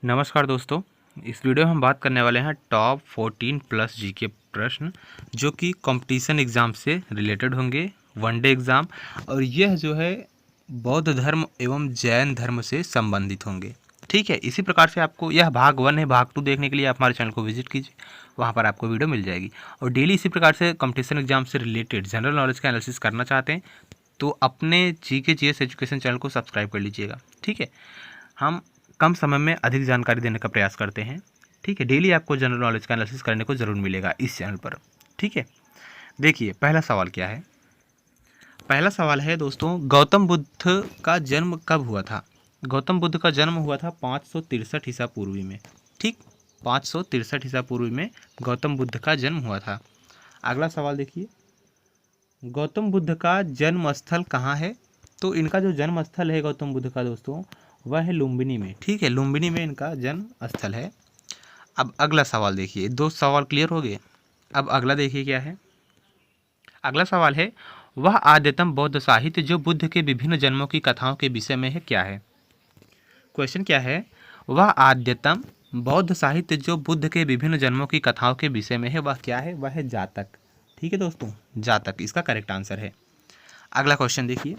नमस्कार दोस्तों। इस वीडियो में हम बात करने वाले हैं टॉप 14 प्लस जी के प्रश्न जो कि कंपटीशन एग्ज़ाम से रिलेटेड होंगे, वनडे एग्ज़ाम, और यह जो है बौद्ध धर्म एवं जैन धर्म से संबंधित होंगे। ठीक है, इसी प्रकार से आपको यह भाग 1 है। भाग 2 देखने के लिए आप हमारे चैनल को विजिट कीजिए, वहाँ पर आपको वीडियो मिल जाएगी। और डेली इसी प्रकार से कंपटीशन एग्जाम से रिलेटेड जनरल नॉलेज का एनालिसिस करना चाहते हैं तो अपने GK एजुकेशन चैनल को सब्सक्राइब कर लीजिएगा। ठीक है, हम कम समय में अधिक जानकारी देने का प्रयास करते हैं। ठीक है, डेली आपको जनरल नॉलेज का एनालिसिस करने को ज़रूर मिलेगा इस चैनल पर। ठीक है, देखिए पहला सवाल क्या है। पहला सवाल है दोस्तों, गौतम बुद्ध का जन्म कब हुआ था। गौतम बुद्ध का जन्म हुआ था 563 ईसा पूर्वी में। ठीक, 563 ईसा पूर्वी में गौतम बुद्ध का जन्म हुआ था। अगला सवाल देखिए, गौतम बुद्ध का जन्म स्थल कहाँ है। तो इनका जो जन्म स्थल है गौतम बुद्ध का दोस्तों, वह है लुम्बिनी में। ठीक है, लुम्बिनी में इनका जन्म स्थल है। अब अगला सवाल देखिए, दो सवाल क्लियर हो गए। अब अगला देखिए क्या है। अगला सवाल है, वह आद्यतम बौद्ध साहित्य जो बुद्ध के विभिन्न जन्मों की कथाओं के विषय में है क्या है। क्वेश्चन क्या है, वह आद्यतम बौद्ध साहित्य जो बुद्ध के विभिन्न जन्मों की कथाओं के विषय में है वह क्या है। वह है जातक। ठीक है दोस्तों, जातक इसका करेक्ट आंसर है। अगला क्वेश्चन देखिए,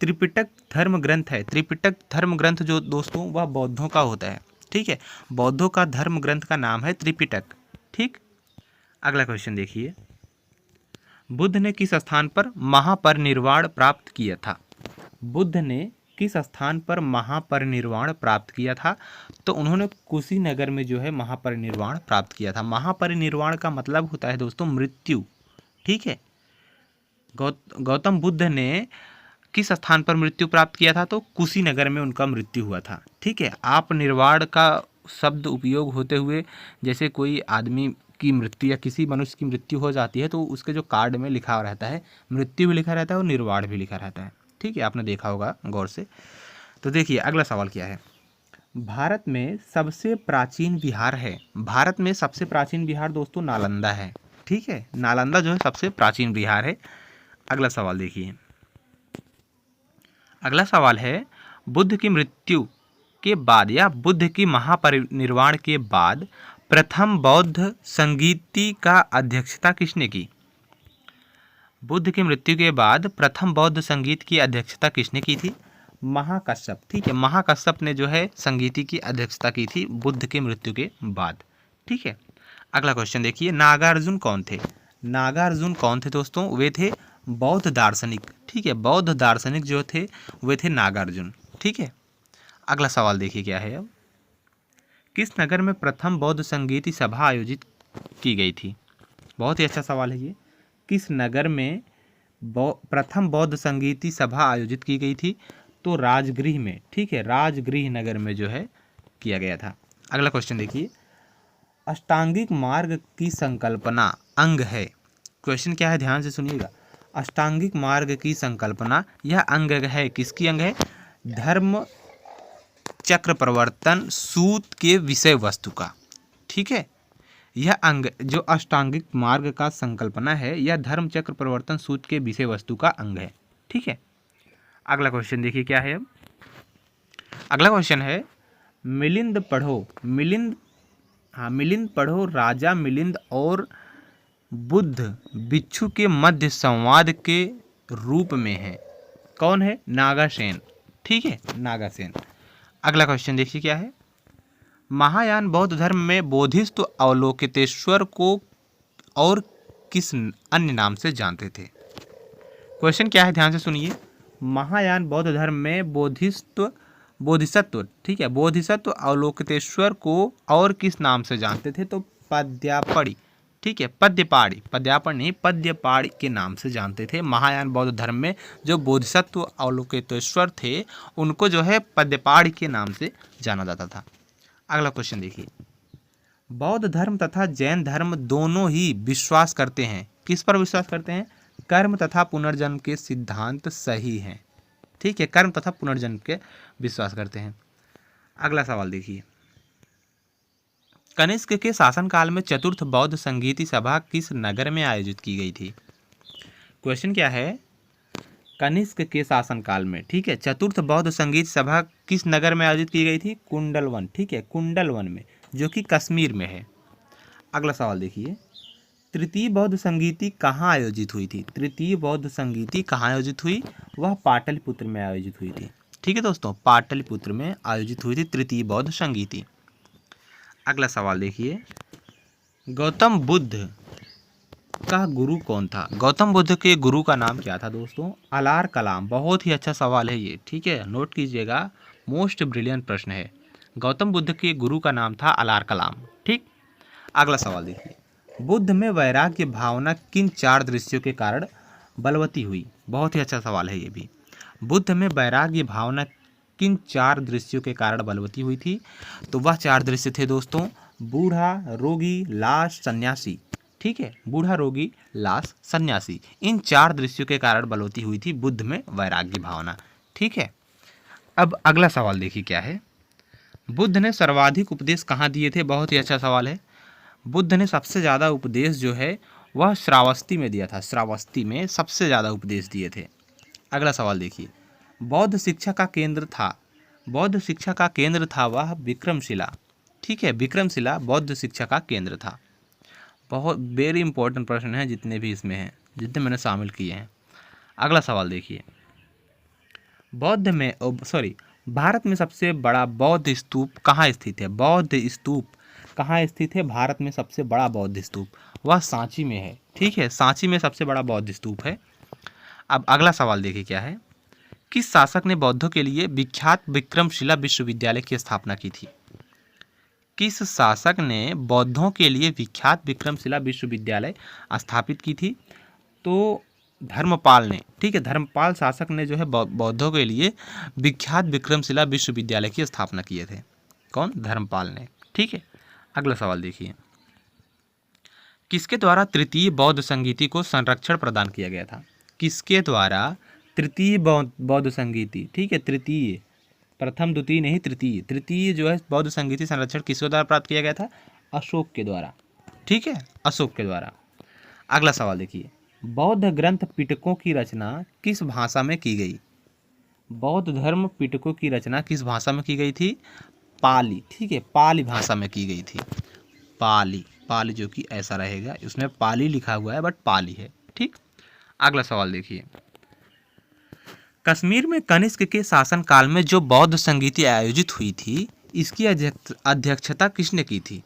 त्रिपिटक धर्म ग्रंथ है। त्रिपिटक धर्म ग्रंथ जो दोस्तों वह बौद्धों का होता है। ठीक है, बौद्धों का धर्म ग्रंथ का नाम है त्रिपिटक। ठीक, अगला क्वेश्चन देखिए, बुद्ध ने किस स्थान पर महापरिनिर्वाण प्राप्त किया था। बुद्ध ने किस स्थान पर महापरिनिर्वाण प्राप्त किया था। तो उन्होंने कुशीनगर में जो है महापरिनिर्वाण प्राप्त किया था। महापरिनिर्वाण का मतलब होता है दोस्तों मृत्यु। ठीक है, गौतम बुद्ध ने किस स्थान पर मृत्यु प्राप्त किया था। तो कुशीनगर में उनका मृत्यु हुआ था। ठीक है, आप निर्वाण का शब्द उपयोग होते हुए जैसे कोई आदमी की मृत्यु या किसी मनुष्य की मृत्यु हो जाती है तो उसके जो कार्ड में लिखा रहता है मृत्यु भी लिखा रहता है और निर्वाण भी लिखा रहता है। ठीक है, आपने देखा होगा गौर से। तो देखिए अगला सवाल क्या है, भारत में सबसे प्राचीन विहार है। भारत में सबसे प्राचीन विहार दोस्तों नालंदा है। ठीक है, नालंदा जो है सबसे प्राचीन विहार है। अगला सवाल देखिए, अगला सवाल है, बुद्ध की मृत्यु के बाद या बुद्ध की महापरिनिर्वाण के बाद प्रथम बौद्ध संगीति का अध्यक्षता किसने की। बुद्ध की मृत्यु के बाद प्रथम बौद्ध संगीत की अध्यक्षता किसने की थी। महाकश्यप। ठीक है, महाकश्यप ने जो है संगीति की अध्यक्षता की थी बुद्ध की मृत्यु के बाद। ठीक है, अगला क्वेश्चन देखिए, नागार्जुन कौन थे। नागार्जुन कौन थे दोस्तों, वे थे बौद्ध दार्शनिक। ठीक है, बौद्ध दार्शनिक जो थे वे थे नागार्जुन। ठीक है, अगला सवाल देखिए क्या है। अब किस नगर में प्रथम बौद्ध संगीति सभा आयोजित की गई थी। बहुत ही अच्छा सवाल है ये। किस नगर में प्रथम बौद्ध संगीति सभा आयोजित की गई थी। तो राजगृह में। ठीक है, राजगृह नगर में जो है किया गया था। अगला क्वेश्चन देखिए, अष्टांगिक मार्ग की संकल्पना अंग है। क्वेश्चन क्या है, ध्यान से सुनिएगा। अष्टांगिक मार्ग की संकल्पना यह अंग है, किसकी अंग है। धर्म चक्र प्रवर्तन सूत के विषय वस्तु का। ठीक है, यह अंग जो अष्टांगिक मार्ग का संकल्पना है यह धर्म चक्र प्रवर्तन सूत के विषय वस्तु का अंग है। ठीक है, अगला क्वेश्चन देखिए क्या है। अब अगला क्वेश्चन है, मिलिंद पढ़ो। मिलिंद पढ़ो राजा मिलिंद और बुद्ध भिक्षु के मध्य संवाद के रूप में है। कौन है, नागासेन। ठीक है, नागासेन। अगला क्वेश्चन देखिए क्या है, महायान बौद्ध धर्म में बोधिसत्व अवलोकितेश्वर को और किस अन्य नाम से जानते थे। क्वेश्चन क्या है, ध्यान से सुनिए। महायान बौद्ध धर्म में बोधिसत्व ठीक है, बोधिसत्व अवलोकितेश्वर को और किस नाम से जानते थे। तो पद्यापड़ी। ठीक है, पद्यापड़ नहीं, पद्यपाड़ी के नाम से जानते थे। महायान बौद्ध धर्म में जो बोधिसत्व अवलोकितेश्वर थे उनको जो है पद्यपाड़ी के नाम से जाना जाता था। अगला क्वेश्चन देखिए, बौद्ध धर्म तथा जैन धर्म दोनों ही विश्वास करते हैं। किस पर विश्वास करते हैं, कर्म तथा पुनर्जन्म के सिद्धांत सही हैं। ठीक है, कर्म तथा पुनर्जन्म के विश्वास करते हैं। अगला सवाल देखिए, कनिष्क के शासनकाल में चतुर्थ बौद्ध संगीति सभा किस नगर में आयोजित की गई थी। क्वेश्चन क्या है, कनिष्क के शासनकाल में, ठीक है। चतुर्थ बौद्ध संगीत सभा किस नगर में आयोजित की गई थी? कुंडलवन, ठीक है, कुंडलवन में, जो कि कश्मीर में है। अगला सवाल देखिए, तृतीय बौद्ध संगीति कहाँ आयोजित हुई थी? तृतीय बौद्ध संगीति कहाँ आयोजित हुई? वह पाटलिपुत्र में आयोजित हुई थी, ठीक है दोस्तों, पाटलिपुत्र में आयोजित हुई थी तृतीय बौद्ध संगीति। अगला सवाल देखिए, गौतम बुद्ध का गुरु कौन था? गौतम बुद्ध के गुरु का नाम क्या था दोस्तों? अलार कलाम। बहुत ही अच्छा सवाल है ये, ठीक है, नोट कीजिएगा, मोस्ट ब्रिलियंट प्रश्न है। गौतम बुद्ध के गुरु का नाम था अलार कलाम, ठीक। अगला सवाल देखिए, बुद्ध में वैराग्य भावना किन 4 दृश्यों के कारण बलवती हुई? बहुत ही अच्छा सवाल है ये भी। बुद्ध में वैराग्य भावना किन 4 दृश्यों के कारण बलवती हुई थी? तो वह 4 दृश्य थे दोस्तों, बूढ़ा, रोगी, लाश, सन्यासी, ठीक है, बूढ़ा, रोगी, लाश, सन्यासी, इन 4 दृश्यों के कारण बलवती हुई थी बुद्ध में वैराग्य भावना, ठीक है। अब अगला सवाल देखिए क्या है, बुद्ध ने सर्वाधिक उपदेश कहाँ दिए थे? बहुत ही अच्छा सवाल है। बुद्ध ने सबसे ज़्यादा उपदेश जो है वह श्रावस्ती में दिया था, श्रावस्ती में सबसे ज़्यादा उपदेश दिए थे। अगला सवाल देखिए, बौद्ध शिक्षा का केंद्र था, बौद्ध शिक्षा का केंद्र था वह विक्रमशिला, ठीक है, विक्रमशिला बौद्ध शिक्षा का केंद्र था। बहुत वेरी इंपॉर्टेंट प्रश्न है जितने भी इसमें हैं, जितने मैंने शामिल किए हैं। अगला सवाल देखिए, बौद्ध में भारत में सबसे बड़ा बौद्ध स्तूप कहाँ स्थित है? बौद्ध स्तूप कहाँ स्थित है? भारत में सबसे बड़ा बौद्ध स्तूप वह सांची में है, ठीक है, सांची में सबसे बड़ा बौद्ध स्तूप है। अब अगला सवाल देखिए क्या है, किस शासक ने बौद्धों के लिए विख्यात विक्रमशिला विश्वविद्यालय की स्थापना की थी? किस शासक ने बौद्धों के लिए विख्यात विक्रमशिला विश्वविद्यालय स्थापित की थी? तो धर्मपाल ने, ठीक है, धर्मपाल शासक ने जो है बौद्धों के लिए विख्यात विक्रमशिला विश्वविद्यालय की स्थापना किए थे। कौन? धर्मपाल ने, ठीक है। अगला सवाल देखिए, किसके द्वारा तृतीय बौद्ध संगीति को संरक्षण प्रदान किया गया था? किसके द्वारा तृतीय बौद्ध संगीति, ठीक है, तृतीय, प्रथम द्वितीय नहीं, तृतीय, तृतीय जो है बौद्ध संगीति संरक्षण किसके द्वारा प्राप्त किया गया था? अशोक के द्वारा, ठीक है, अशोक के द्वारा। अगला सवाल देखिए, बौद्ध ग्रंथ पिटकों की रचना किस भाषा में की गई? बौद्ध धर्म पिटकों की रचना किस भाषा में की गई थी? पाली, ठीक है, पाली भाषा में की गई थी। पाली, पाली जो कि ऐसा रहेगा, उसमें पाली लिखा हुआ है बट पाली है, ठीक। अगला सवाल देखिए, कश्मीर में कनिष्क के शासनकाल में जो बौद्ध संगीति आयोजित हुई थी, इसकी अध्यक्षता किसने की थी?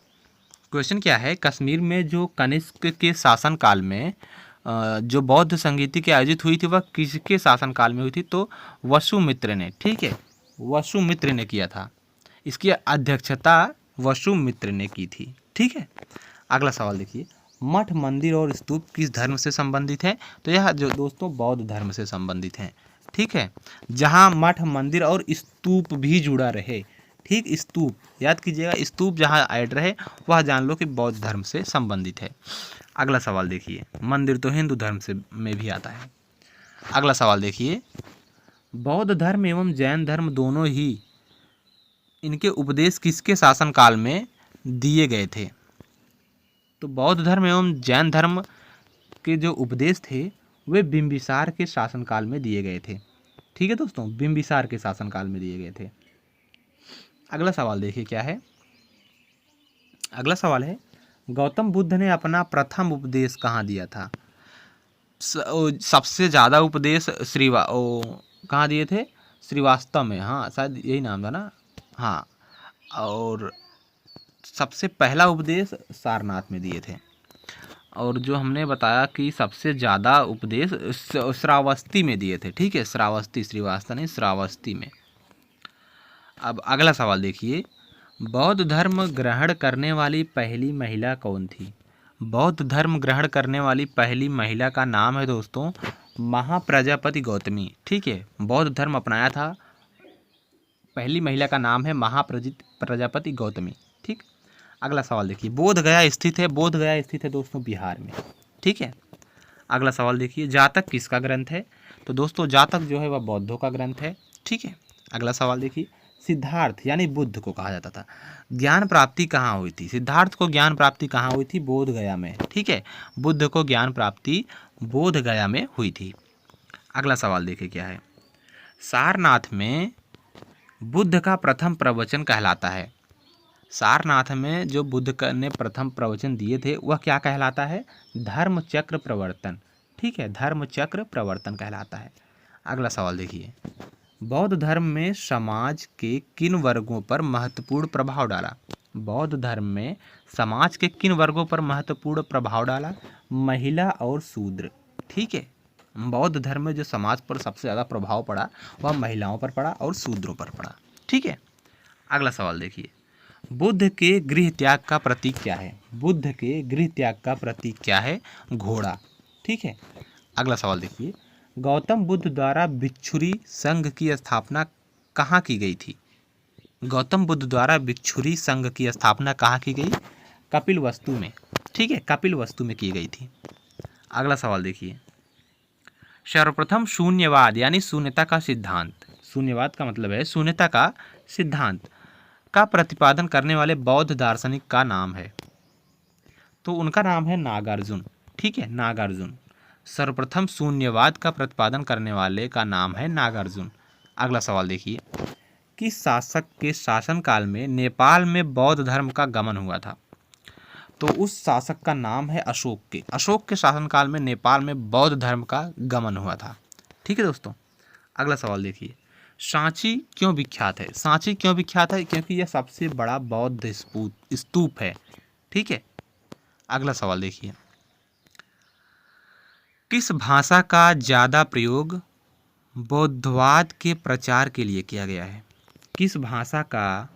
क्वेश्चन क्या है, कश्मीर में जो कनिष्क के शासनकाल में जो बौद्ध संगीति की आयोजित हुई थी वह किसके शासनकाल में हुई थी? तो वसुमित्र ने, ठीक है, वसुमित्र ने किया था, इसकी अध्यक्षता वसुमित्र ने की थी, ठीक है। अगला सवाल देखिए, मठ, मंदिर और स्तूप किस धर्म से संबंधित है? तो यह जो दोस्तों बौद्ध धर्म से संबंधित हैं, ठीक है। जहाँ मठ, मंदिर और स्तूप भी जुड़ा रहे, ठीक, स्तूप याद कीजिएगा, स्तूप जहाँ ऐड रहे वह जान लो कि बौद्ध धर्म से संबंधित है। अगला सवाल देखिए, मंदिर तो हिंदू धर्म से में भी आता है। अगला सवाल देखिए, बौद्ध धर्म एवं जैन धर्म दोनों ही इनके उपदेश किसके शासनकाल में दिए गए थे? तो बौद्ध धर्म एवं जैन धर्म के जो उपदेश थे वे बिंबिसार के शासनकाल में दिए गए थे, ठीक है दोस्तों, बिंबिसार के शासनकाल में दिए गए थे। अगला सवाल देखिए क्या है, अगला सवाल है, गौतम बुद्ध ने अपना प्रथम उपदेश कहाँ दिया था? सबसे ज़्यादा उपदेश कहाँ दिए थे? श्रीवास्तव में, हाँ शायद यही नाम था ना, हाँ, और सबसे पहला उपदेश सारनाथ में दिए थे। और जो हमने बताया कि सबसे ज़्यादा उपदेश श्रावस्ती में दिए थे, ठीक है, श्रावस्ती, श्रीवास्तव नहीं, श्रावस्ती में। अब अगला सवाल देखिए, बौद्ध धर्म ग्रहण करने वाली पहली महिला कौन थी? बौद्ध धर्म ग्रहण करने वाली पहली महिला का नाम है दोस्तों महाप्रजापति गौतमी, ठीक है, बौद्ध धर्म अपनाया था, पहली महिला का नाम है महाप्रजापति गौतमी, ठीक। अगला सवाल देखिए, बोध गया स्थित है, बोध गया स्थित है दोस्तों बिहार में, ठीक है। अगला सवाल देखिए, जातक किसका ग्रंथ है? तो दोस्तों जातक जो है वह बौद्धों का ग्रंथ है, ठीक है। अगला सवाल देखिए, सिद्धार्थ यानी बुद्ध को कहा जाता था, ज्ञान प्राप्ति कहाँ हुई थी? सिद्धार्थ को ज्ञान प्राप्ति कहाँ हुई थी? बोध गया में, ठीक है, बुद्ध को ज्ञान प्राप्ति बोध गया में हुई थी। अगला सवाल देखिए क्या है। सारनाथ में बुद्ध का प्रथम प्रवचन कहलाता है। सारनाथ में जो ने प्रथम प्रवचन दिए थे वह क्या कहलाता है? धर्म चक्र प्रवर्तन। ठीक है, धर्म चक्र प्रवर्तन कहलाता है। अगला सवाल देखिए। बौद्ध धर्म में समाज के किन वर्गों पर महत्वपूर्ण प्रभाव डाला? बौद्ध धर्म में समाज के किन वर्गों पर महत्वपूर्ण प्रभाव डाला? महिला और शूद्र। ठीक है, बौद्ध धर्म में जो समाज पर सबसे ज़्यादा प्रभाव पड़ा वह महिलाओं पर पड़ा और शूद्रों पर पड़ा। ठीक है, अगला सवाल देखिए। बुद्ध के गृह त्याग का प्रतीक क्या है? बुद्ध के गृह त्याग का प्रतीक क्या है? घोड़ा। ठीक है, अगला सवाल देखिए। गौतम बुद्ध द्वारा भिक्षुरी संघ की स्थापना कहाँ की गई थी? गौतम बुद्ध द्वारा भिक्षुरी संघ की स्थापना कहाँ की गई? कपिलवस्तु में। ठीक है, कपिलवस्तु में की गई थी। अगला सवाल देखिए। सर्वप्रथम शून्यवाद यानी शून्यता का सिद्धांत, शून्यवाद का मतलब है शून्यता का सिद्धांत का प्रतिपादन करने वाले बौद्ध दार्शनिक का नाम है? तो उनका नाम है नागार्जुन। ठीक है, नागार्जुन। सर्वप्रथम शून्यवाद का प्रतिपादन करने वाले का नाम है नागार्जुन। अगला सवाल देखिए। किस शासक के शासनकाल में नेपाल में बौद्ध धर्म का गमन हुआ था? तो उस शासक का नाम है अशोक के। अशोक के शासनकाल में नेपाल में बौद्ध धर्म का गमन हुआ था। ठीक है दोस्तों, अगला सवाल देखिए। सांची क्यों विख्यात है? सांची क्यों विख्यात है? क्योंकि यह सबसे बड़ा बौद्ध स्तूप है। ठीक है, अगला सवाल देखिए। किस भाषा का ज़्यादा प्रयोग बौद्धवाद के प्रचार के लिए किया गया है? किस भाषा का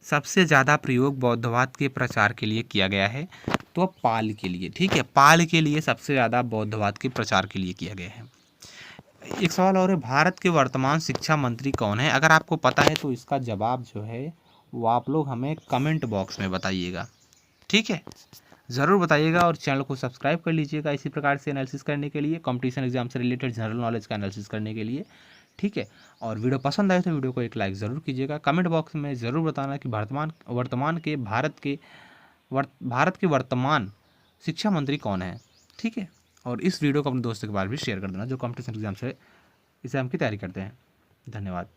सबसे ज़्यादा प्रयोग बौद्धवाद के प्रचार के लिए किया गया है? तो पाल के लिए। ठीक है, पाल के लिए सबसे ज़्यादा बौद्धवाद के प्रचार के लिए किया गया है। एक सवाल और है, भारत के वर्तमान शिक्षा मंत्री कौन है? अगर आपको पता है तो इसका जवाब जो है वो आप लोग हमें कमेंट बॉक्स में बताइएगा। ठीक है, ज़रूर बताइएगा और चैनल को सब्सक्राइब कर लीजिएगा इसी प्रकार से एनालिसिस करने के लिए, कंपटीशन एग्जाम से रिलेटेड जनरल नॉलेज का एनालिसिस करने के लिए। ठीक है, और वीडियो पसंद आए तो वीडियो को एक लाइक ज़रूर कीजिएगा। कमेंट बॉक्स में ज़रूर बताना कि भारत के वर्तमान शिक्षा मंत्री कौन है। ठीक है, और इस वीडियो को अपने दोस्तों के पास भी शेयर कर देना जो कंपटीशन एग्जाम की तैयारी करते हैं। धन्यवाद।